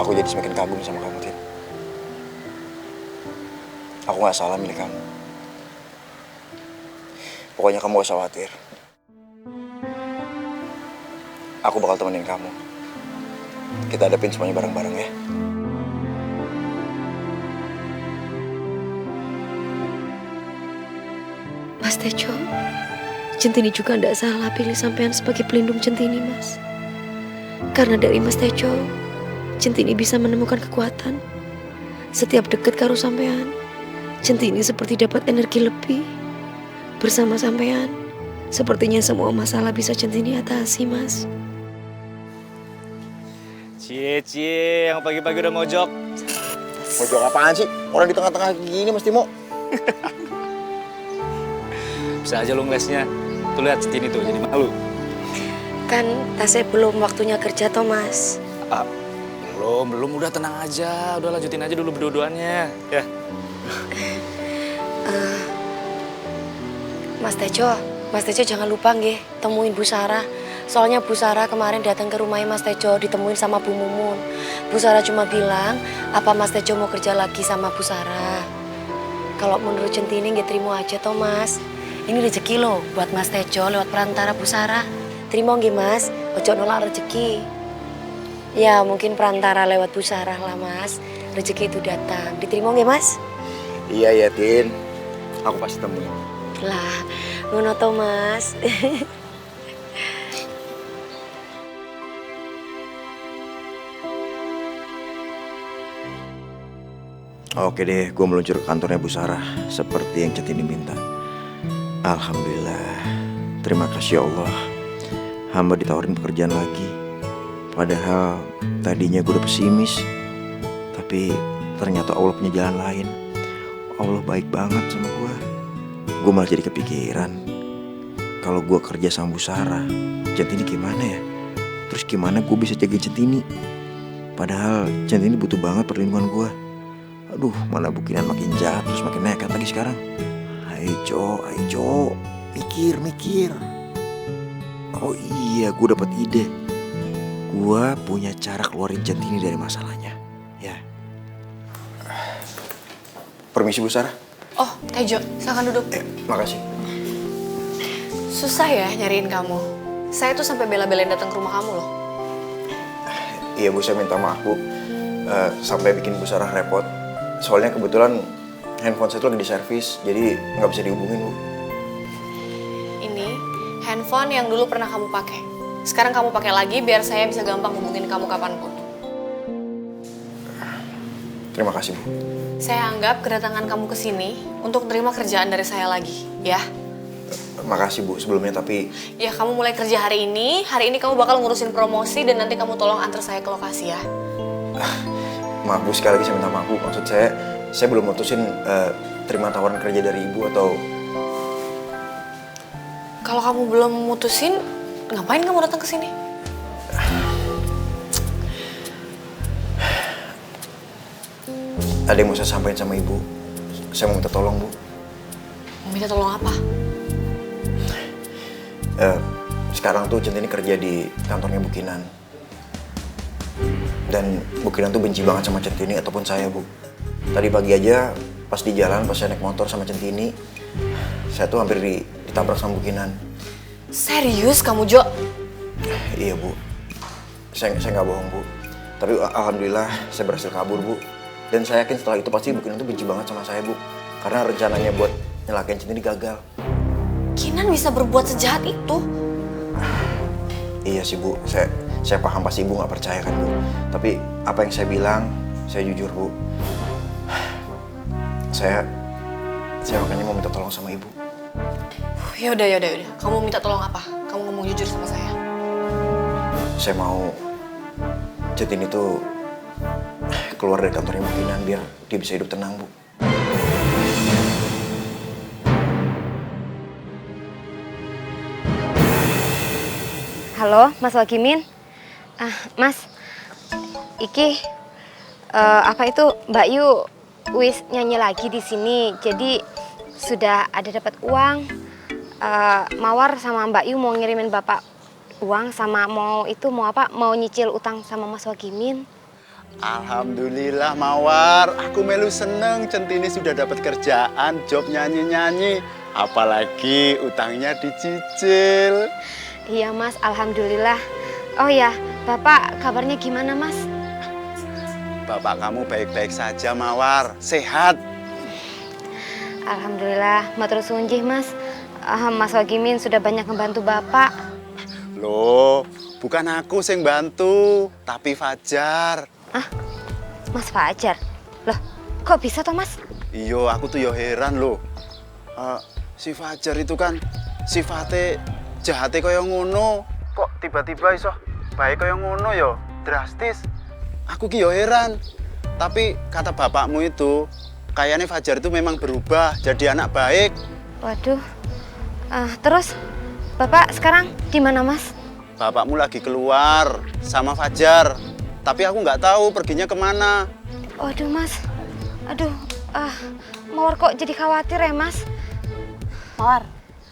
Aku jadi semakin kagum sama kamu, Tin. Aku gak salah milih kamu. Pokoknya kamu gak usah khawatir. Aku bakal temenin kamu. Kita hadapin semuanya bareng-bareng ya. Mas Tejo, Centini juga ndak salah pilih sampean sebagai pelindung Centini, Mas. Karena dari Mas Tejo, Centini bisa menemukan kekuatan. Setiap deket karo sampean, Centini seperti dapat energi lebih. Bersama sampean, sepertinya semua masalah bisa Centini atasi, Mas. Cie, yang pagi-pagi udah mojok. Mojok apaan sih? Orang di tengah-tengah gini mesti mau. Bisa aja lu ngelesnya. Tuh lihat Centini tuh, jadi malu. Kan tasnya belum waktunya kerja, Thomas. Belum, udah tenang aja. Udah lanjutin aja dulu berdua-duanya. Ya. Mas Tejo jangan lupa nggih temuin Bu Sarah. Soalnya Bu Sarah kemarin datang ke rumahnya Mas Tejo ditemuin sama Bu Mumun. Bu Sarah cuma bilang, apa Mas Tejo mau kerja lagi sama Bu Sarah? Kalau menurut Centini nggak terima aja toh Mas. Ini rezeki loh buat Mas Tejo lewat perantara Bu Sarah. Terima nggih Mas, ojo nolak rezeki. Ya mungkin perantara lewat Bu Sarah lah Mas. Rezeki itu datang. Diterima nggih Mas? Iya ya, Tin. Aku pasti temuin. Lah, ngono toh Mas. Oke deh, gue meluncur ke kantornya Bu Sarah seperti yang Centini minta. Alhamdulillah, terima kasih ya Allah. Hamba ditawarin pekerjaan lagi. Padahal tadinya gue udah pesimis, tapi ternyata Allah punya jalan lain. Allah baik banget sama gue. Gue malah jadi kepikiran, kalau gue kerja sama Bu Sarah, Centini gimana ya? Terus gimana gue bisa jaga Centini? Padahal Centini butuh banget perlindungan gue. Aduh, mana bukinan makin jahat terus makin nekat lagi sekarang. Ayo Jo, mikir. Oh iya, gue dapat ide. Gue punya cara keluarin Centini dari masalahnya. Ya. Permisi Bu Sarah. Oh, Tejo, silakan duduk. Makasih. Susah ya nyariin kamu. Saya tuh sampai bela-belain datang ke rumah kamu loh. Iya Bu, saya minta maaf Bu. Sampai bikin Bu Sarah repot. Soalnya kebetulan handphone saya tuh lagi di servis, jadi nggak bisa dihubungin Bu. Ini handphone yang dulu pernah kamu pakai. Sekarang kamu pakai lagi biar saya bisa gampang hubungin kamu kapanpun. Terima kasih Bu. Saya anggap kedatangan kamu ke sini untuk terima kerjaan dari saya lagi, ya. Makasih Bu sebelumnya, tapi Ya, kamu mulai kerja hari ini. Hari ini kamu bakal ngurusin promosi dan nanti kamu tolong antar saya ke lokasi ya. maaf Bu, sekali lagi saya minta maaf Bu. Maksud saya belum mutusin terima tawaran kerja dari Ibu atau... Kalau kamu belum mutusin, ngapain kamu datang ke sini? Ada yang mau saya sampaikan sama Ibu. Saya mau minta tolong Bu. Mau minta tolong apa? Sekarang tuh Centini kerja di kantornya Bu Kinan. Dan Bu Kinan tuh benci banget sama Centini ataupun saya Bu. Tadi pagi aja pas di jalan, pas saya naik motor sama Centini, saya tuh hampir ditabrak sama Bu Kinan. Serius kamu, Jo? Iya Bu, saya nggak bohong Bu. Tapi alhamdulillah saya berhasil kabur Bu. Dan saya yakin setelah itu pasti Bu Kinan tuh benci banget sama saya Bu. Karena rencananya buat nyelakain Centini gagal. Kinan bisa berbuat sejahat itu? Iya sih Bu, saya paham pasti Ibu nggak percaya kan Bu. Tapi apa yang saya bilang, saya jujur Bu. Saya makanya mau minta tolong sama Ibu. Ya udah. Kamu minta tolong apa? Kamu ngomong jujur sama saya. Saya mau Centini tuh keluar dari kantornya Bu Kinan biar dia bisa hidup tenang Bu. Halo, Mas Wagimin. Mas, iki apa itu Mbak Yu wis nyanyi lagi di sini. Jadi sudah ada dapat uang. Mawar sama Mbak Yu mau ngirimin Bapak uang sama mau apa? Mau nyicil utang sama Mas Wagimin. Alhamdulillah Mawar, aku melu seneng Centini sudah dapat kerjaan, job nyanyi-nyanyi. Apalagi utangnya dicicil. Iya Mas, alhamdulillah. Oh ya, Bapak kabarnya gimana Mas? Bapak kamu baik-baik saja Mawar, sehat. Alhamdulillah, matur suwun nggih Mas. Mas Wagimin sudah banyak membantu Bapak. Loh, bukan aku sing bantu, tapi Fajar. Ah, Mas Fajar? Loh, kok bisa toh Mas? Iyo, aku tuh yo heran loh. Si Fajar itu kan sifatnya jahatnya kaya ngono. Kok tiba-tiba iso baik kaya ngono yo, drastis. Aku ki yo heran. Tapi kata bapakmu itu, kayaknya Fajar itu memang berubah jadi anak baik. Waduh. Terus Bapak sekarang di mana Mas? Bapakmu lagi keluar sama Fajar. Tapi aku nggak tahu perginya kemana. Waduh Mas. Aduh, Mawar kok jadi khawatir ya Mas? Mawar,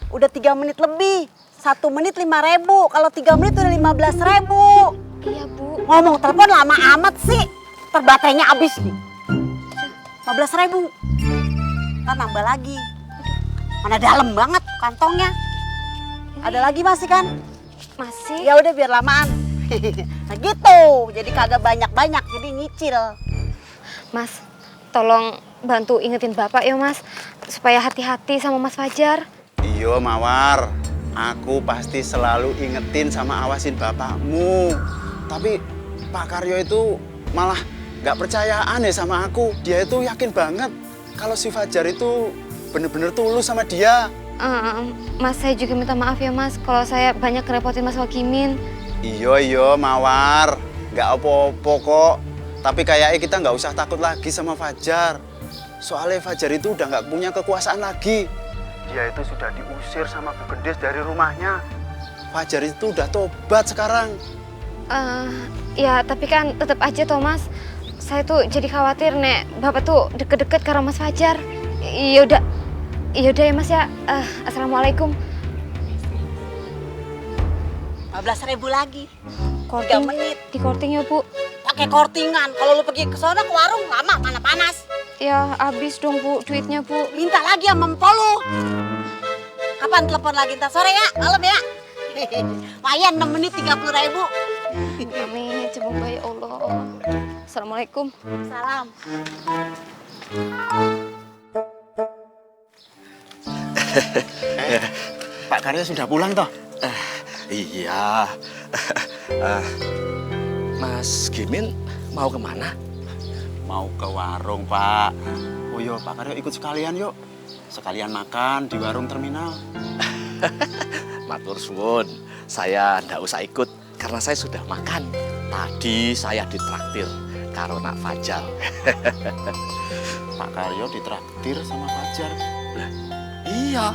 udah 3 menit lebih. 1 menit 5.000. Kalau 3 menit udah 15.000. Iya Bu. Ngomong telepon lama amat sih. Terbaterainya habis nih. 15.000. Ntar nambah lagi. Mana dalam banget kantongnya. Ada lagi masih kan? Masih? Ya udah biar lamaan. Nah gitu. Jadi kagak banyak-banyak. Jadi nyicil. Mas, tolong bantu ingetin Bapak ya Mas. Supaya hati-hati sama Mas Fajar. Iyo Mawar, aku pasti selalu ingetin sama awasin bapakmu. Tapi Pak Karyo itu malah nggak percayaan ya sama aku. Dia itu yakin banget kalau si Fajar itu bener-bener tulus sama dia. Mas, saya juga minta maaf ya Mas. Kalau saya banyak ngerepotin Mas Wagimin. Iyo Mawar, nggak apa-apa kok. Tapi kayaknya kita nggak usah takut lagi sama Fajar. Soalnya Fajar itu udah nggak punya kekuasaan lagi. Dia itu sudah diusir sama Bu Gendes dari rumahnya. Fajar itu udah tobat sekarang. Ya tapi kan tetap aja Thomas. Saya tuh jadi khawatir Nek. Bapak tuh deket-deket karena Mas Fajar. Yaudah ya Mas ya. Assalamualaikum. 15.000 lagi. 3 Korting, menit. di korting ya Bu. Pakai kortingan. Kalau lu pergi ke sana ke warung lama, mana panas. Ya habis dong Bu duitnya Bu. Minta lagi sama empok lu. Kapan telepon lagi? Ntar sore ya, malam ya. Lumayan 6 menit 30.000. Amin, semoga ya Allah. Assalamualaikum. Salam. Pak Karyo sudah pulang toh? Iya. Mas Gimin mau kemana? Mau ke warung, Pak. Oh iya, Pak Karyo ikut sekalian yuk. Sekalian makan di warung terminal. Matur suwun, saya ndak usah ikut karena saya sudah makan. Tadi saya ditraktir karo Nak Fajar. Pak Karyo ditraktir sama Fajar. Iya,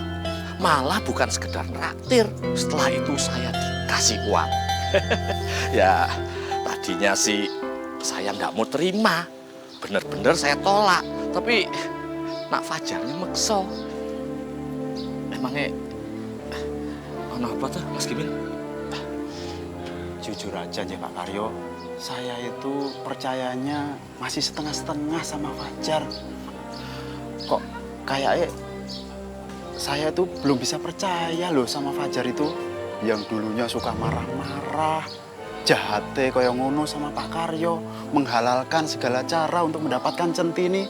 malah bukan sekedar traktir. Setelah itu saya dikasih uang. Ya, tadinya sih saya nggak mau terima. Bener-bener saya tolak. Tapi Nak Fajarnya maksa. Emangnya apa tuh Mas Gimin? Jujur aja Pak Karyo, saya itu percayanya masih setengah-setengah sama Fajar. Kok kayaknya saya tuh belum bisa percaya loh sama Fajar itu. Yang dulunya suka marah-marah, jahatnya kayak ngono sama Pak Karyo, menghalalkan segala cara untuk mendapatkan centini.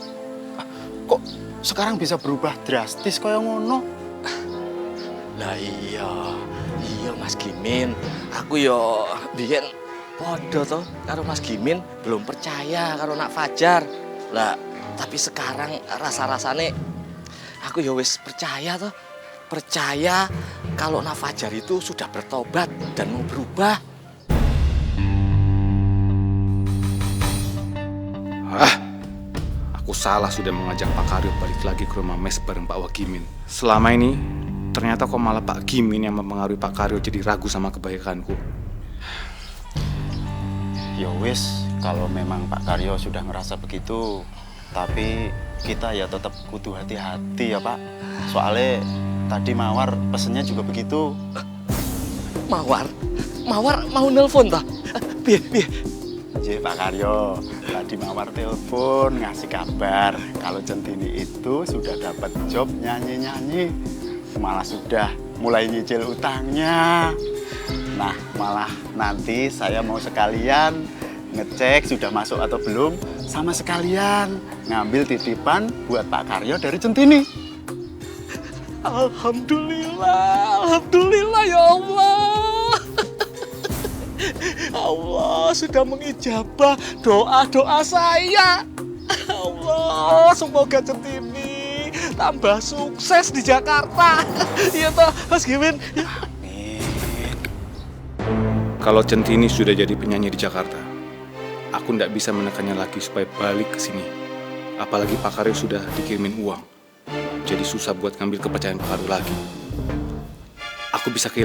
Kok sekarang bisa berubah drastis kayak ngono? Lah iya Mas Gimin. Aku yo biyen podo to karo Mas Gimin belum percaya karo Nak Fajar. Lah tapi sekarang rasa-rasane aku yo wis percaya to. Percaya kalau Nak Fajar itu sudah bertobat dan mau berubah. Aku salah sudah mengajak Pak Karyo balik lagi ke rumah mes bareng Pak Wagimin. Selama ini, ternyata kok malah Pak Gimin yang mempengaruhi Pak Karyo jadi ragu sama kebaikanku. Ya wis, kalau memang Pak Karyo sudah ngerasa begitu, tapi kita ya tetap kudu hati-hati ya Pak. Soalnya tadi Mawar pesennya juga begitu. Mawar mau nelpon ta? Piye? Iya Pak Karyo, tadi Mawar telepon ngasih kabar kalau Centini itu sudah dapat job nyanyi-nyanyi. Malah sudah mulai nyicil utangnya. Nah, malah nanti saya mau sekalian ngecek sudah masuk atau belum, sama sekalian ngambil titipan buat Pak Karyo dari Centini. Alhamdulillah ya Allah. Allah sudah mengijabah doa-doa saya. Allah, semoga Centini tambah sukses di Jakarta. Iya toh, Mas Gimin. Kalau Centini sudah jadi penyanyi di Jakarta, aku ndak bisa menekannya lagi supaya balik ke sini. Apalagi Pak Karyo sudah dikirimin uang. Jadi susah buat ngambil kepercayaan Pak Karyo lagi. Aku bisa kehilangan